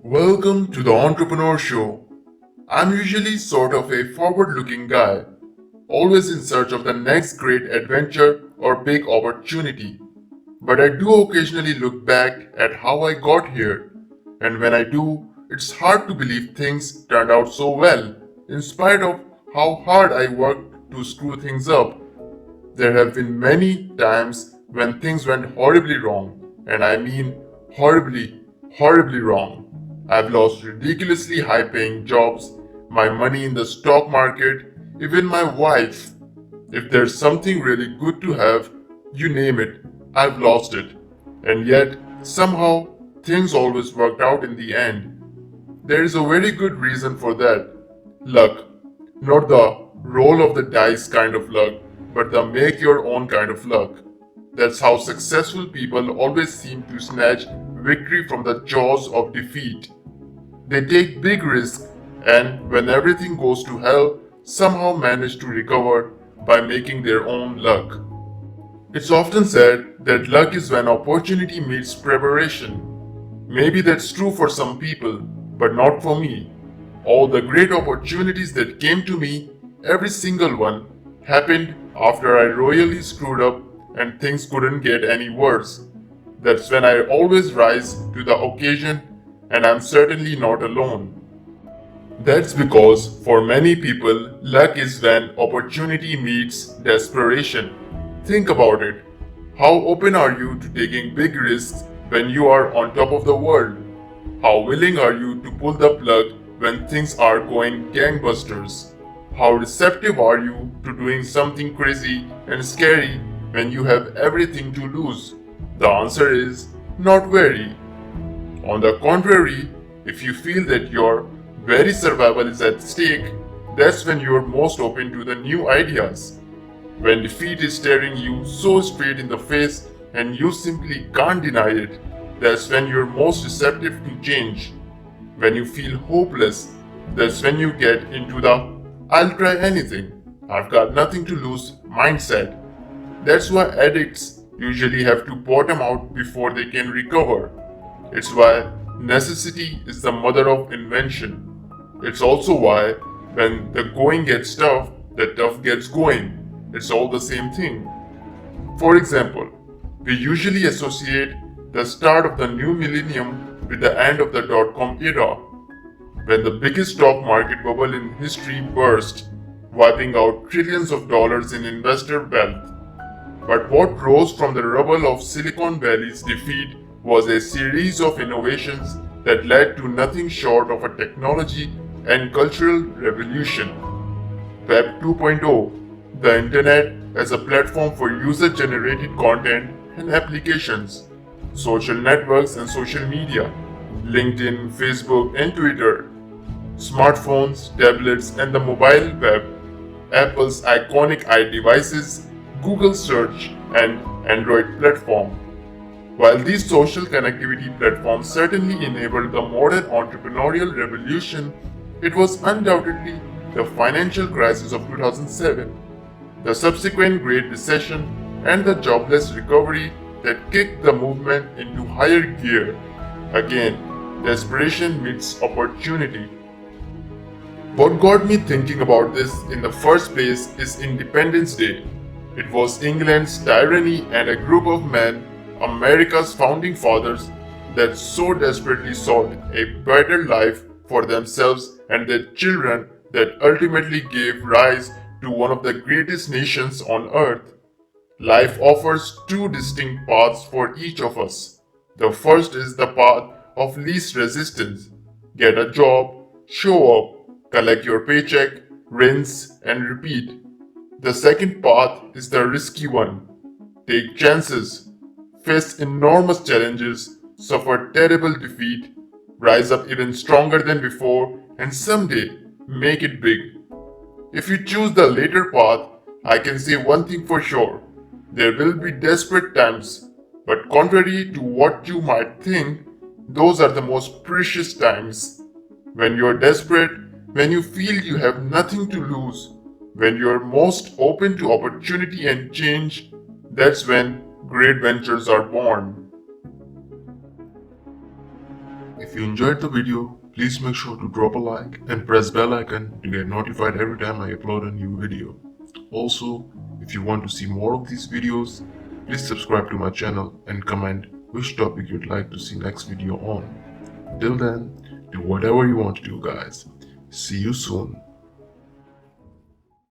Welcome to the Entrepreneur Show. I'm usually sort of a forward looking guy, always in search of the next great adventure or big opportunity. But I do occasionally look back at how I got here, and when I do, it's hard to believe things turned out so well, in spite of how hard I worked to screw things up. There have been many times when things went horribly wrong, and I mean horribly, horribly wrong. I've lost ridiculously high paying jobs, my money in the stock market, even my wife. If there's something really good to have, you name it, I've lost it. And yet, somehow, things always worked out in the end. There is a very good reason for that. Luck. Not the roll of the dice kind of luck, but the make your own kind of luck. That's how successful people always seem to snatch victory from the jaws of defeat. They take big risks and, when everything goes to hell, somehow manage to recover by making their own luck. It's often said that luck is when opportunity meets preparation. Maybe that's true for some people, but not for me. All the great opportunities that came to me, every single one, happened after I royally screwed up and things couldn't get any worse. That's when I always rise to the occasion, and I'm certainly not alone. That's because for many people, luck is when opportunity meets desperation. Think about it. How open are you to taking big risks when you are on top of the world? How willing are you to pull the plug when things are going gangbusters? How receptive are you to doing something crazy and scary when you have everything to lose? The answer is not very. On the contrary, if you feel that your very survival is at stake, that's when you're most open to the new ideas. When defeat is staring you so straight in the face and you simply can't deny it, that's when you're most receptive to change. When you feel hopeless, that's when you get into the I'll try anything, I've got nothing to lose mindset. That's why addicts usually have to bottom out before they can recover. It's why necessity is the mother of invention. It's also why when the going gets tough, the tough gets going. It's all the same thing. For example, we usually associate the start of the new millennium with the end of the dot-com era, when the biggest stock market bubble in history burst, wiping out trillions of dollars in investor wealth. But what rose from the rubble of Silicon Valley's defeat was a series of innovations that led to nothing short of a technology and cultural revolution. Web 2.0, the internet as a platform for user-generated content and applications, social networks and social media, LinkedIn, Facebook, and Twitter, smartphones, tablets, and the mobile web, Apple's iconic iDevices, Google Search, and Android platform. While these social connectivity platforms certainly enabled the modern entrepreneurial revolution, it was undoubtedly the financial crisis of 2007, the subsequent Great Recession, and the jobless recovery that kicked the movement into higher gear. Again, desperation meets opportunity. What got me thinking about this in the first place is Independence Day. It was England's tyranny and a group of men, America's founding fathers, that so desperately sought a better life for themselves and their children that ultimately gave rise to one of the greatest nations on earth. Life offers two distinct paths for each of us. The first is the path of least resistance. Get a job, show up, collect your paycheck, rinse, and repeat. The second path is the risky one. Take chances, face enormous challenges, suffer terrible defeat, rise up even stronger than before, and someday make it big. If you choose the later path, I can say one thing for sure. There will be desperate times, but contrary to what you might think, those are the most precious times. When you're desperate, when you feel you have nothing to lose, when you're most open to opportunity and change, that's when great ventures are born. If you enjoyed the video, please make sure to drop a like and press bell icon to get notified every time I upload a new video. Also, if you want to see more of these videos, please subscribe to my channel and comment which topic you'd like to see next video on. Till then, do whatever you want to do, guys. See you soon.